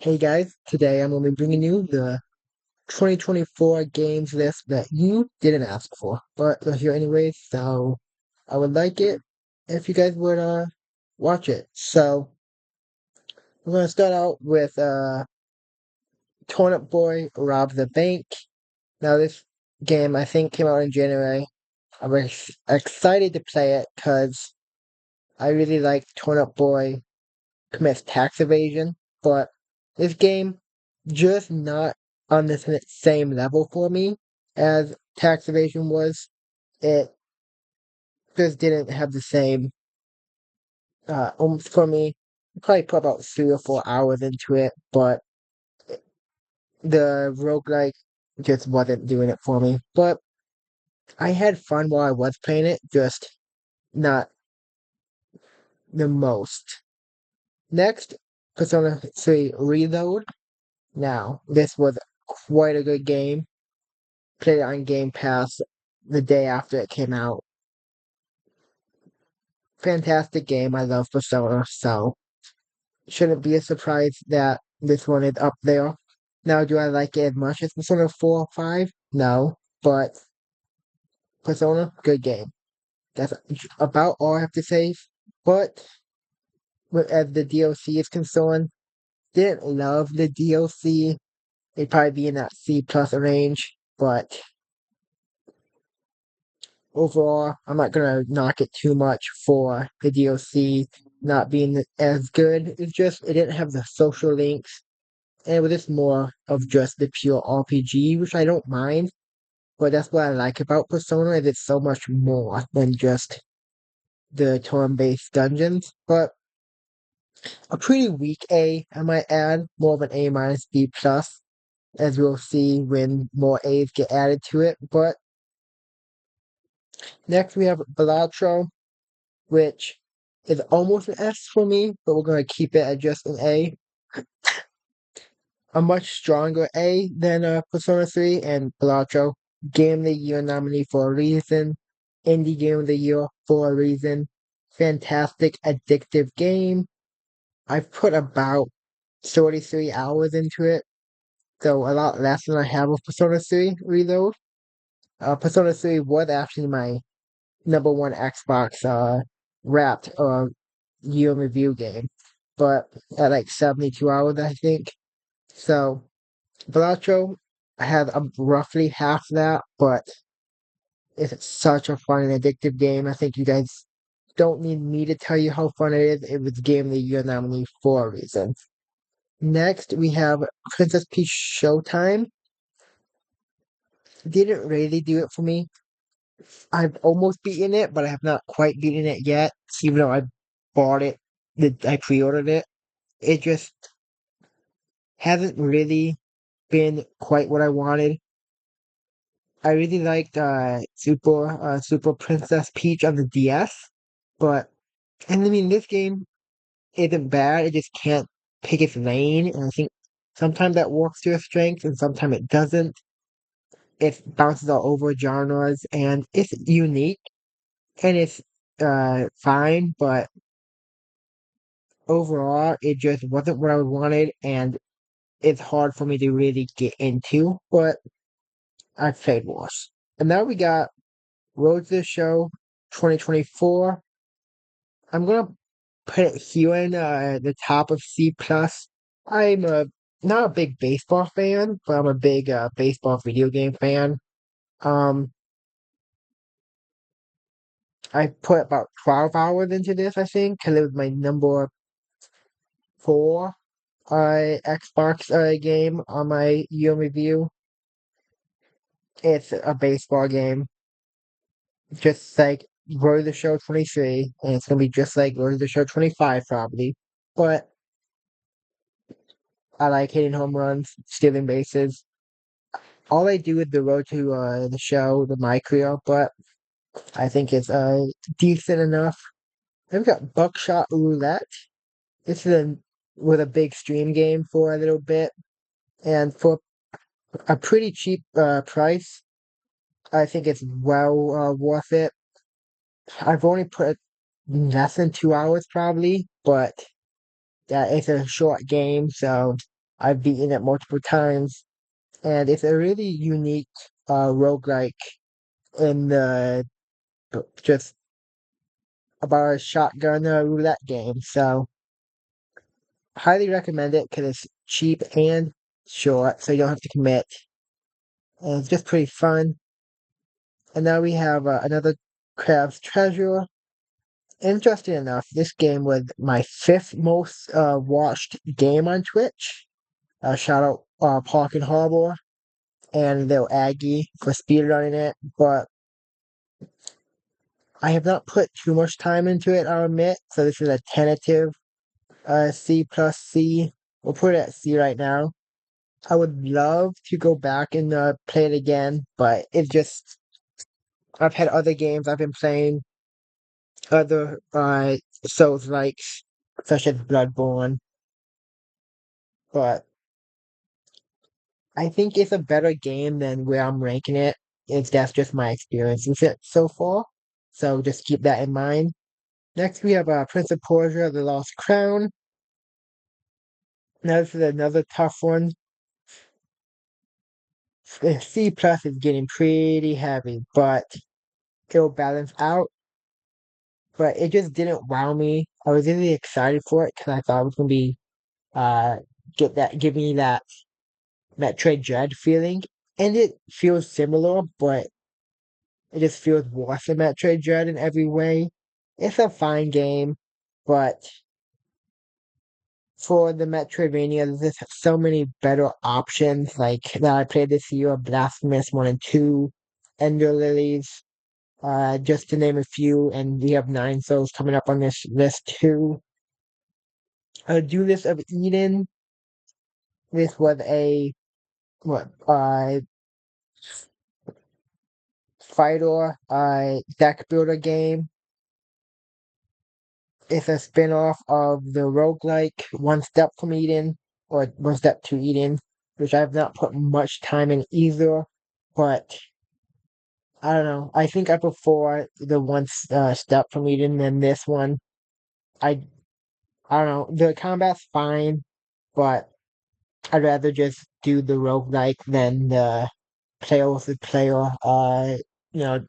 Hey guys, today I'm going to be bringing you the 2024 games list that you didn't ask for, but you're here anyways, so I would like it if you guys would watch it. So I'm going to start out with Turnip Boy Robs the Bank. Now this game I think came out in January. I was excited to play it because I really like Turnip Boy commits tax evasion, but this game just not on the same level for me as tax evasion was. It just didn't have the same oomph for me. Probably put about 3 or 4 hours into it, but the roguelike just wasn't doing it for me. But I had fun while I was playing it, just not the most. Next, Persona 3 Reload. Now, this was quite a good game. Played it on Game Pass the day after it came out. Fantastic game. I love Persona, so shouldn't be a surprise that this one is up there. Now, do I like it as much as Persona 4 or 5? No, but Persona, good game. That's about all I have to say. But as the DLC is concerned, didn't love the DLC. It'd probably be in that C plus range, but overall, I'm not gonna knock it too much for the DLC not being as good. It's just it didn't have the social links, and it was just more of just the pure RPG, which I don't mind. But that's what I like about Persona is it's so much more than just the turn-based dungeons. But a pretty weak A, I might add, more of an A minus B plus, as we'll see when more A's get added to it. But next we have Balatro, which is almost an S for me, but we're going to keep it at just an A. A much stronger A than Persona 3 and Balatro. Game of the Year nominee for a reason. Indie Game of the Year for a reason. Fantastic, addictive game. I've put about 33 hours into it, so a lot less than I have with Persona 3 Reload. Persona 3 was actually my number one Xbox wrapped year review game, but at like 72 hours, I think. So, Balatro, I had roughly half that, but it's such a fun and addictive game. I think you guys don't need me to tell you how fun it is. It was Game of the Year nominee for a reason. Next, we have Princess Peach Showtime. Didn't really do it for me. I've almost beaten it, but I have not quite beaten it yet, even though I bought it, I pre-ordered it. It just hasn't really been quite what I wanted. I really liked Super Princess Peach on the DS, but and I mean this game isn't bad. It just can't pick its lane, and I think sometimes that works to its strength, and sometimes it doesn't. It bounces all over genres, and it's unique and it's fine, but overall, it just wasn't what I wanted, and it's hard for me to really get into. But I've played worse. And now we got Road to the Show 2024. I'm gonna put it here in the top of C plus. I'm not a big baseball fan, but I'm a big baseball video game fan. Um, I put about 12 hours into this, I think, because it was my number four Xbox game on my year review. It's a baseball game, just like Road to the Show 23, and it's gonna be just like Road to the Show 25 probably. But I like hitting home runs, stealing bases. All I do is the Road to the Show, the My Career, but I think it's decent enough. Then we got Buckshot Roulette. This is with a big stream game for a little bit, and for a pretty cheap price, I think it's well worth it. I've only put less than 2 hours probably, but that it's a short game, so I've beaten it multiple times, and it's a really unique roguelike in the just about a shotgun roulette game. So highly recommend it because it's cheap and short, so you don't have to commit. And it's just pretty fun. And now we have another Crab's Treasure. Interesting enough, this game was my fifth most watched game on Twitch. Shout out Park and Harbor and Lil Aggie for speedrunning it, but I have not put too much time into it, I'll admit. So this is a tentative C plus C. We'll put it at C right now. I would love to go back and play it again, but it's just I've had other games I've been playing, other Souls likes such as Bloodborne, but I think it's a better game than where I'm ranking it. It's that's just my experience with it so far. So just keep that in mind. Next we have Prince of Persia: The Lost Crown. Now this is another tough one. C plus is getting pretty heavy, but it'll balance out. But it just didn't wow me. I was really excited for it because I thought it was gonna be uh give me that Metroid Dread feeling, and it feels similar, but it just feels worse than Metroid Dread in every way. It's a fine game, but for the Metroidvania, there's so many better options. Like that I played this year, Blasphemous 1 and 2, Ender Lilies, just to name a few, and we have 9 souls coming up on this list too. Duelist of Eden. This was a what fighter deck builder game. It's a spin-off of the roguelike One Step from Eden or One Step to Eden, which I've not put much time in either, but I don't know. I think I prefer the One Step from Eden than this one. I I don't know. The combat's fine, but I'd rather just do the roguelike than the player versus player you know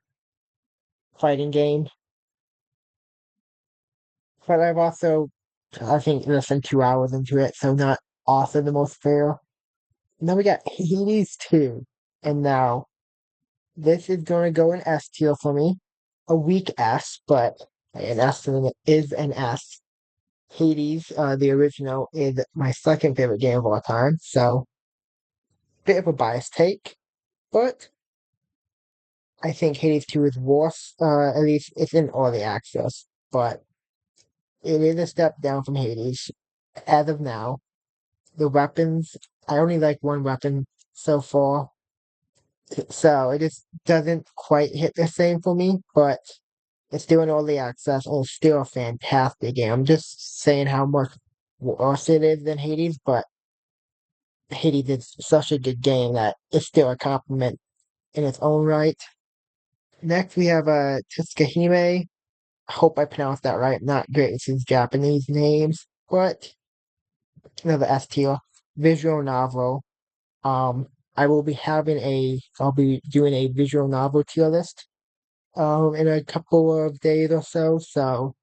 fighting game. But I've also I think less than 2 hours into it, so not also the most fair. Now we got Hades 2. And now this is gonna go in S tier for me. A weak S, but an S is an S. Hades, the original, is my second favorite game of all time, so bit of a biased take, but I think Hades 2 is worse. At least it's in early access, but it is a step down from Hades as of now. The weapons, I only like one weapon so far, so it just doesn't quite hit the same for me, but it's still an early access and it's still a fantastic game. I'm just saying how much worse it is than Hades, but Hades is such a good game that it's still a compliment in its own right. Next, we have Tsukahime. I hope I pronounced that right. I'm not great with these Japanese names, but another S tier visual novel. Um, I'll be doing a visual novel tier list in a couple of days or so. So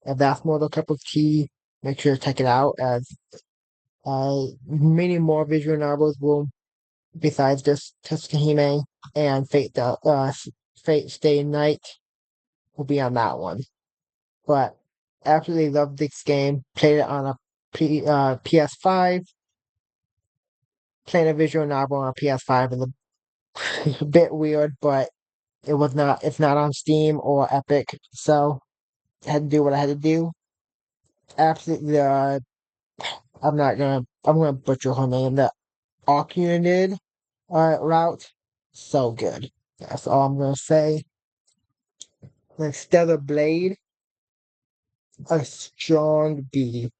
if that's more than a cup of tea, make sure to check it out as many more visual novels will besides just Tsukihime and Fate Stay Night will be on that one. But absolutely loved this game. Played it on a PS5. Playing a visual novel on a PS5 is a bit weird, but it's not on Steam or Epic, so I had to do what I had to do. Absolutely, I'm gonna butcher her name. The Arcunid route, so good. That's all I'm gonna say. Then Stellar Blade, a strong B.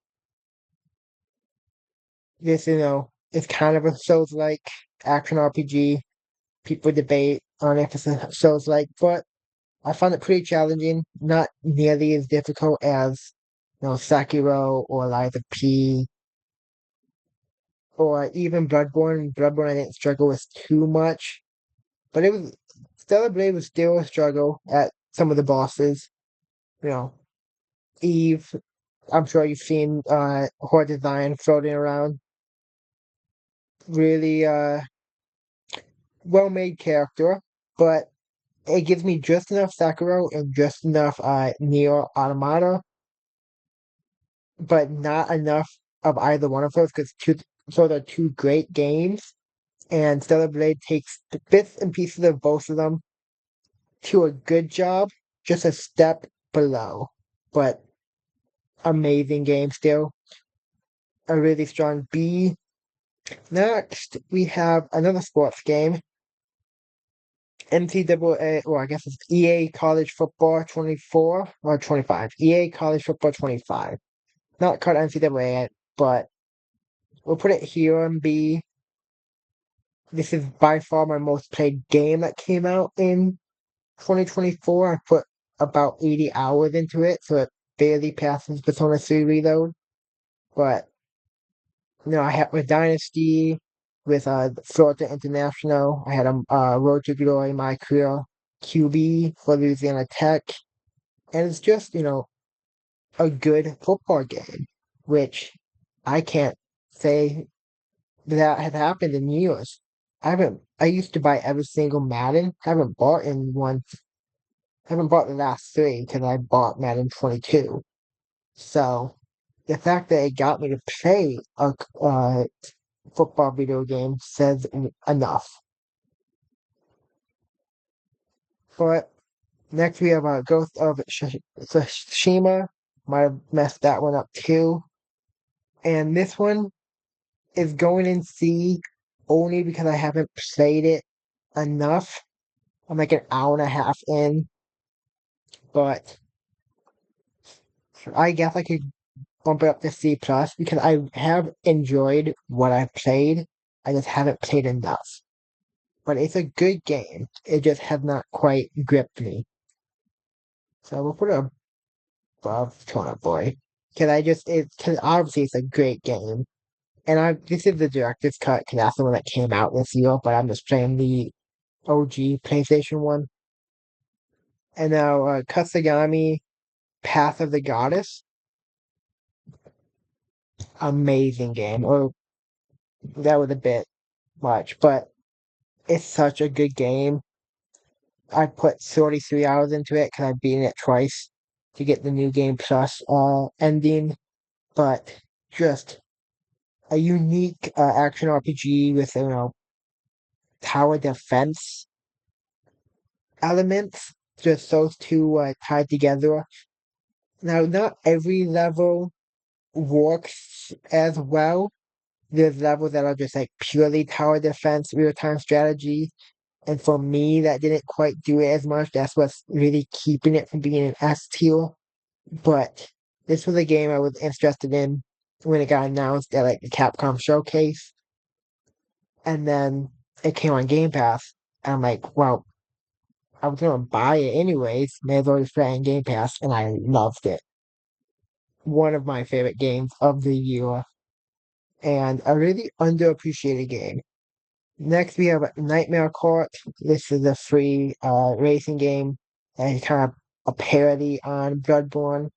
This, it's kind of a Souls-like action RPG. People debate on if it's a Souls-like, but I found it pretty challenging. Not nearly as difficult as, Sekiro or Lies of P or even Bloodborne. Bloodborne I didn't struggle with too much, but it was Stellar Blade was still a struggle at some of the bosses. You know, Eve. I'm sure you've seen her design floating around. Really well made character, but it gives me just enough Sekiro and just enough Nier Automata, but not enough of either one of those because they're two great games, and Stellar Blade takes the bits and pieces of both of them to a good job, just a step below. But amazing game still, a really strong B. Next, we have another sports game, NCAA, well, I guess it's EA College Football 24 or 25. EA College Football 25. Not called NCAA yet, but we'll put it here on B. This is by far my most played game that came out in 2024. I put about 80 hours into it, so it barely passes Persona 3 Reload. But, I had with Dynasty, with Florida International, I had a Road to Glory, my career QB for Louisiana Tech. And it's just, a good football game, which I can't say that had happened in years. I used to buy every single Madden. Haven't bought the last three because I bought Madden 22. So the fact that it got me to play a football video game says enough. But next we have Ghost of Tsushima. Might have messed that one up too. And this one is going in C only because I haven't played it enough. I'm like an hour and a half in, but I guess I could bump it up to C plus because I have enjoyed what I've played. I just haven't played enough. But it's a good game. It just has not quite gripped me. So we'll put it above Kona Boy. Because obviously it's a great game. And this is the director's cut because that's the one that came out this year, but I'm just playing the OG PlayStation one. And now Kasagami Path of the Goddess. Amazing game. Or that was a bit much, but it's such a good game. I put 33 hours into it because I've beaten it twice to get the new game plus ending. But just a unique action RPG with tower defense elements. Just those two tied together. Now, not every level works as well. There's levels that are just like purely tower defense, real time strategy. And for me, that didn't quite do it as much. That's what's really keeping it from being an S tier. But this was a game I was interested in when it got announced at like the Capcom showcase. And then it came on Game Pass. And I'm like, well, I was gonna buy it anyways. May as well just play it on Game Pass, and I loved it. One of my favorite games of the year, and a really underappreciated game. Next, we have Nightmare Court. This is a free racing game, and it's kind of a parody on Bloodborne.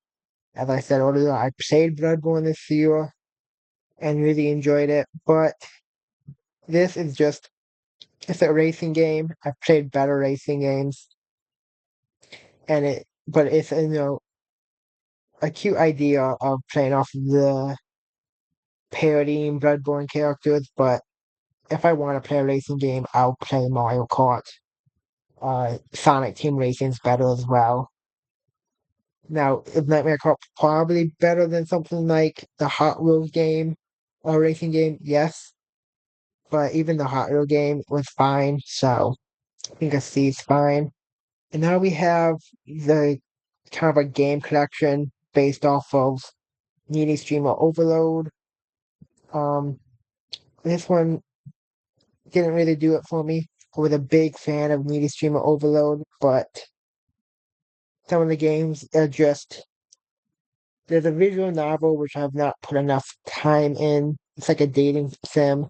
As I said earlier, I played Bloodborne this year and really enjoyed it. But this is it's a racing game. I've played better racing games, but it's a cute idea of playing off of the parodying Bloodborne characters. But if I want to play a racing game, I'll play Mario Kart. Sonic Team Racing's better as well. Now, is Nightmare Court probably better than something like the Hot Wheels game or racing game? Yes, but even the Hot Wheels game was fine, so I think a C is fine. And now we have the kind of a game collection based off of Needy Streamer Overload. Um, this one didn't really do it for me. I was a big fan of Needy Streamer Overload, but some of the games are just there's a visual novel which I've not put enough time in it's like a dating sim,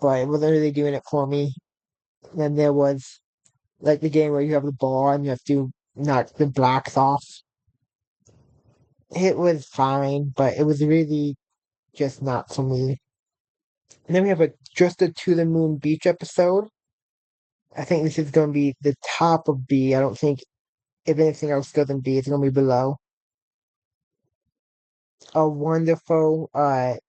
but it wasn't really doing it for me. Then there was like the game where you have the ball and you have to knock the blocks off. It was fine, but it was really just not for me. And then we have just a To the Moon Beach episode. I think this is going to be the top of B. I don't think if anything else goes in B, it's going to be below. A wonderful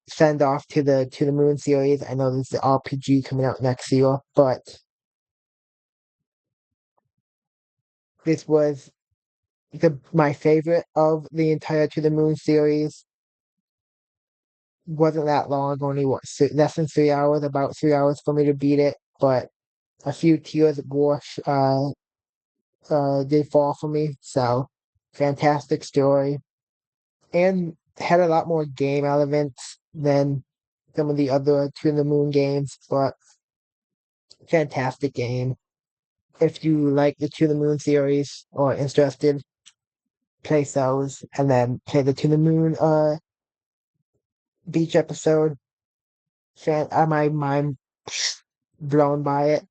send off to the Moon series. I know there's the RPG coming out next year, but this was my favorite of the entire To the Moon series. Wasn't that long, only less than 3 hours, about 3 hours for me to beat it, but a few tears did fall for me. So fantastic story, and had a lot more game elements than some of the other To the Moon games, but fantastic game. If you like the To the Moon series or interested, play those and then play the To the Moon beach episode. My mind blown by it.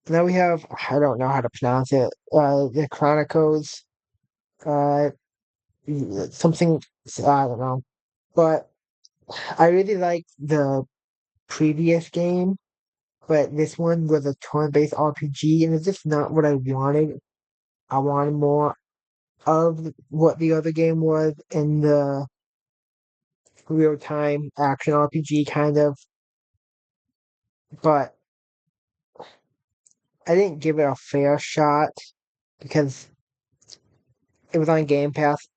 Now we have, I don't know how to pronounce it, the Chronicles, uh, something, I don't know. But I really like the previous game, but this one was a turn-based RPG, and it's just not what I wanted. I wanted more of what the other game was in the real-time action RPG kind of, but I didn't give it a fair shot because it was on Game Pass.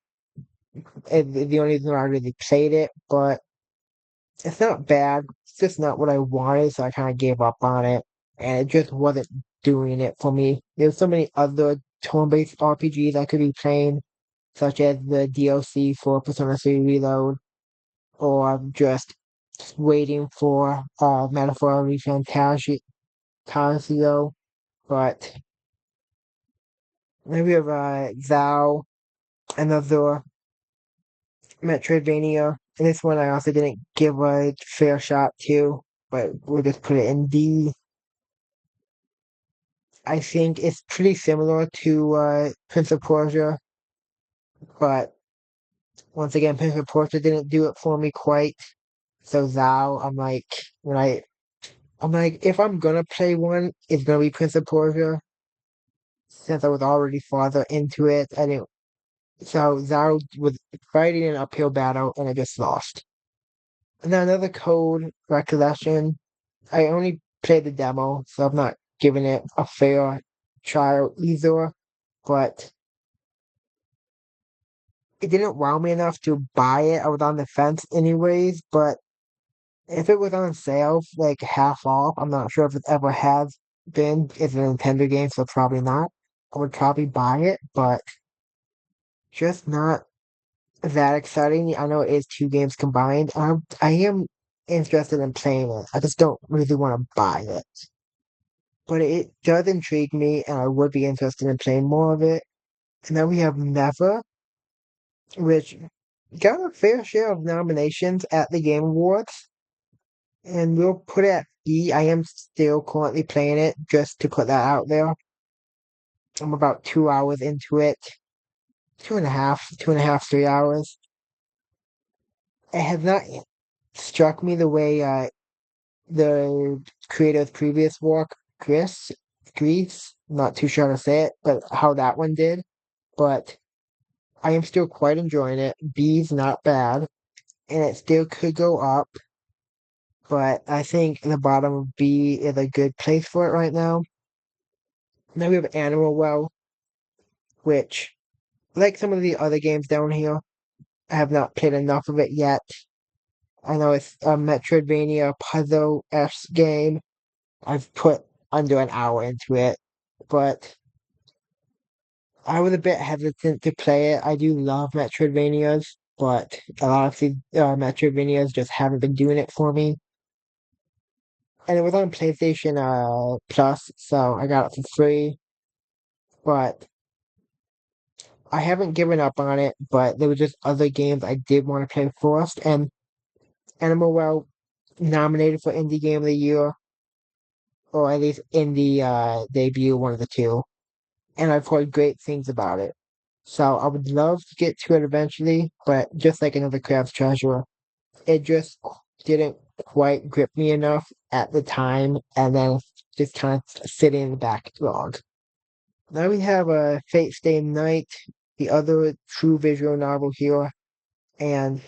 The only reason I really played it, but it's not bad. It's just not what I wanted, so I kind of gave up on it, and it just wasn't doing it for me. There's so many other turn-based RPGs I could be playing, such as the DLC for Persona 3 Reload, or just waiting for Metaphor Fantasio, but maybe have Zao, another Metroidvania. And this one I also didn't give a fair shot to, but we'll just put it in D. I think it's pretty similar to Prince of Persia, but once again, Prince of Persia didn't do it for me quite. So Zao, I'm like, if I'm gonna play one, it's gonna be Prince of Persia. Since I was already farther into it, I didn't. So Zao was fighting an uphill battle, and I just lost. And then another code recollection. I only played the demo, so I'm not giving it a fair trial either. But it didn't wow me enough to buy it. I was on the fence anyways, but if it was on sale, like half off, I'm not sure if it ever has been. It's a Nintendo game, so probably not. I would probably buy it, but just not that exciting. I know it is two games combined. I am interested in playing it. I just don't really want to buy it. But it does intrigue me, and I would be interested in playing more of it. And then we have Never, which got a fair share of nominations at the Game Awards, and we'll put it at E. I am still currently playing it, just to put that out there. I'm about 2 hours into it, two and a half, 3 hours. It has not struck me the way the creator's previous work, Grease, not too sure how to say it, but how that one did. But I am still quite enjoying it. B's not bad, and it still could go up, but I think the bottom of B is a good place for it right now. Then we have Animal Well, which, like some of the other games down here, I have not played enough of it yet. I know it's a Metroidvania puzzle-esque game. I've put under an hour into it, but I was a bit hesitant to play it. I do love Metroidvanias, but a lot of these Metroidvanias just haven't been doing it for me. And it was on PlayStation Plus, so I got it for free. But I haven't given up on it, but there were just other games I did want to play first, and Animal Well nominated for Indie Game of the Year, or at least Indie debut, one of the two. And I've heard great things about it. So I would love to get to it eventually, but just like another Crab's Treasure, it just didn't quite grip me enough at the time, and then just kind of sitting in the backlog. Now we have Fate Stay Night, the other true visual novel here, and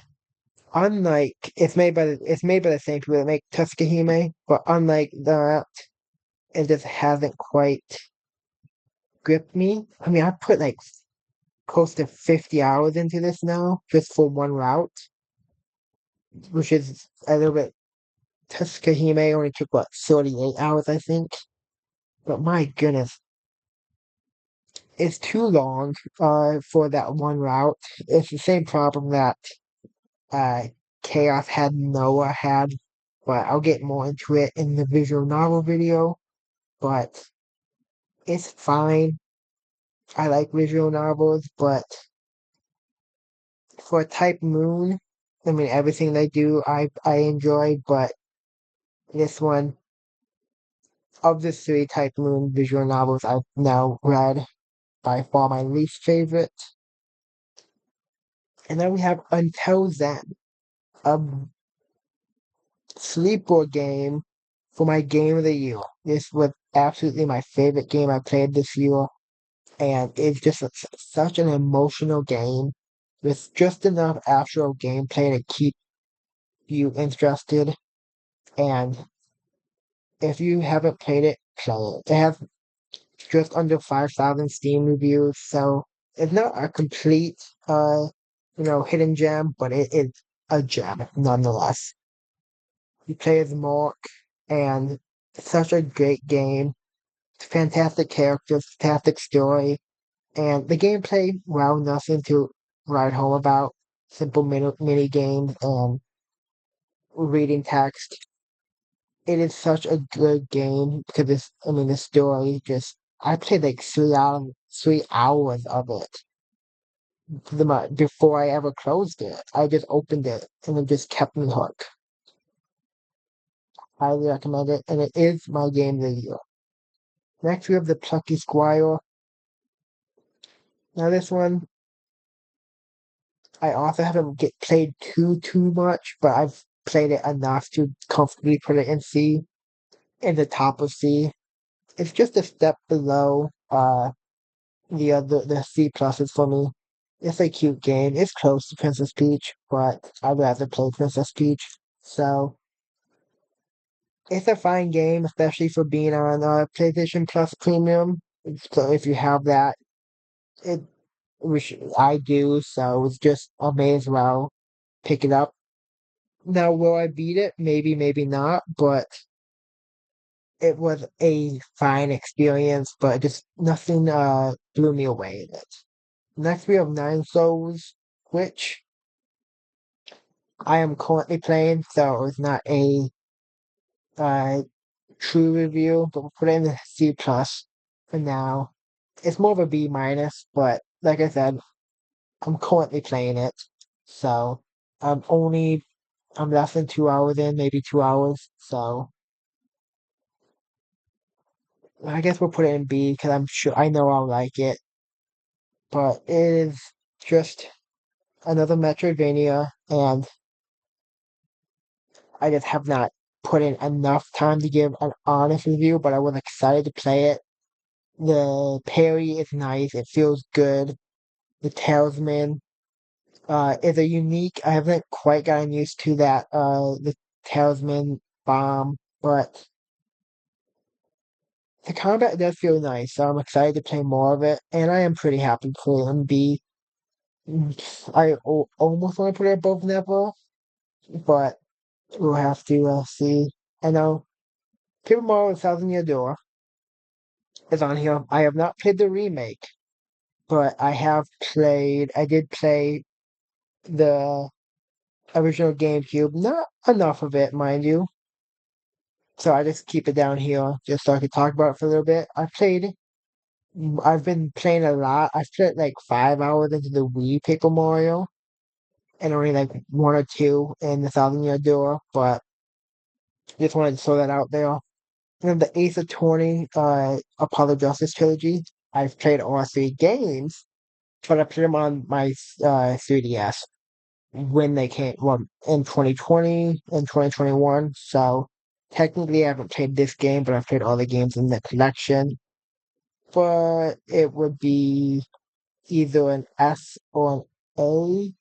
unlike it's made by the same people that make Tuskahime, but unlike that, it just hasn't quite gripped me. I mean, I put like close to 50 hours into this now, just for one route, which is a little bit. Tuskahime only took what 38 hours, I think. But my goodness, it's too long for that one route. It's the same problem that uh Chaos had Noah had, but I'll get more into it in the visual novel video. But it's fine. I like visual novels, but for Type Moon, I mean everything they do I enjoy, but this one of the three Type Moon visual novels I've now read, by far my least favorite. And then we have Until Then, a sleeper game for my game of the year. This was absolutely my favorite game I played this year, and it's just such an emotional game with just enough actual gameplay to keep you interested. And if you haven't played it, play it. It has just under 5,000 Steam reviews, so it's not a complete, hidden gem, but it is a gem nonetheless. You play as Mork, and it's such a great game. Fantastic characters, fantastic story, and the gameplay, well, nothing to write home about. Simple mini games and reading text. It is such a good game because the story just. I played like 3 hours of it before I ever closed it. I just opened it and it just kept me hooked. Highly recommend it, and it is my game of the year. Next, we have the Plucky Squire. Now, this one I also haven't get played too much, but I've played it enough to comfortably put it in C, in the top of C. It's just a step below the C pluses for me. It's a cute game. It's close to Princess Peach, but I'd rather play Princess Peach. So it's a fine game, especially for being on PlayStation Plus Premium. So if you have that, it which I do, so it's just I may as well pick it up. Now, will I beat it? Maybe, maybe not, but it was a fine experience, but just nothing blew me away in it. Next, we have Nine Souls, which I am currently playing, so it's not a uh, true review, but we'll put it in the C plus for now. It's more of a B minus, but like I said, I'm currently playing it, so I'm less than 2 hours in, maybe 2 hours. So I guess we'll put it in B because I'm sure I know I'll like it. But it is just another Metroidvania, and I just have not put in enough time to give an honest review. But I was excited to play it. The parry is nice. It feels good. The talisman is a unique. I haven't quite gotten used to that. The talisman bomb, but the combat does feel nice, so I'm excited to play more of it, and I am pretty happy to play on B. Almost want to put it above Neville, but we'll have to see. I know Paper Mario Thousand Year Door is on here. I have not played the remake, but I did play the original GameCube. Not enough of it, mind you. So I just keep it down here just so I can talk about it for a little bit. I've been playing a lot. I've played like 5 hours into the Wii Paper Mario and only like one or two in the Thousand Year Door, but Just wanted to throw that out there. And the Ace Attorney, Apollo Justice trilogy. I've played all three games, but I played them on my 3DS when they came, well, in 2020 and 2021. So technically, I haven't played this game, but I've played all the games in the collection. But it would be either an S or an A.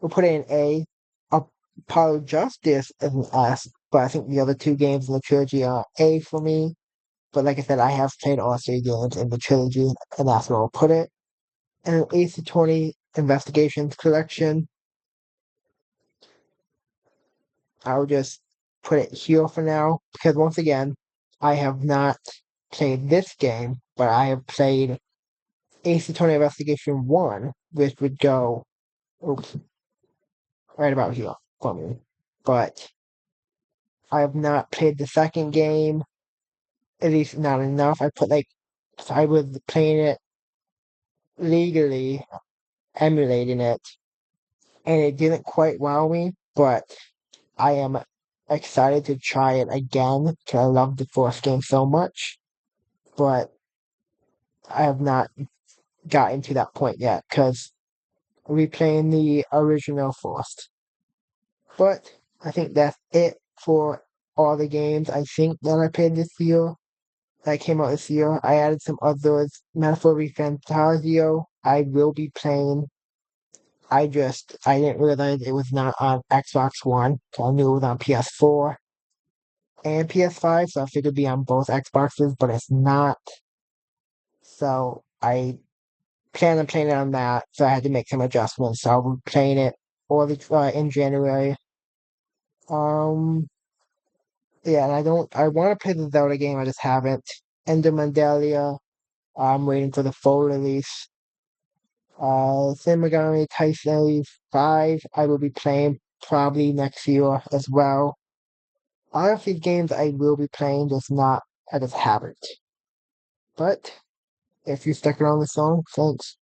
We'll put it in A. Apollo Justice is an S, but I think the other two games in the trilogy are A for me. But like I said, I have played all three games in the trilogy, and that's where I'll put it. And an Ace Attorney Investigations collection, I'll just put it here for now because once again, I have not played this game, but I have played Ace Attorney Investigation 1, which would go oops, right about here for me. But I have not played the second game, at least not enough. I was playing it legally, emulating it, and it didn't quite wow me, but I am excited to try it again because I love the first game so much. But I have not gotten to that point yet because replaying the original first. But I think that's it for all the games I think that I played this year. That came out this year. I added some others. Metaphor Fantasio, I will be playing. I didn't realize it was not on Xbox One. So I knew it was on PS4 and PS5, so I figured it'd be on both Xboxes, but it's not. So I plan on playing it on that. So I had to make some adjustments. So I'll be playing it in January. Um, yeah, and I want to play the Zelda game. I just haven't. Ender Mandalia. I'm waiting for the full release. Shin Megami Tensei 5, I will be playing probably next year as well. All of these games I will be playing, I just haven't. But if you stuck around this long, thanks.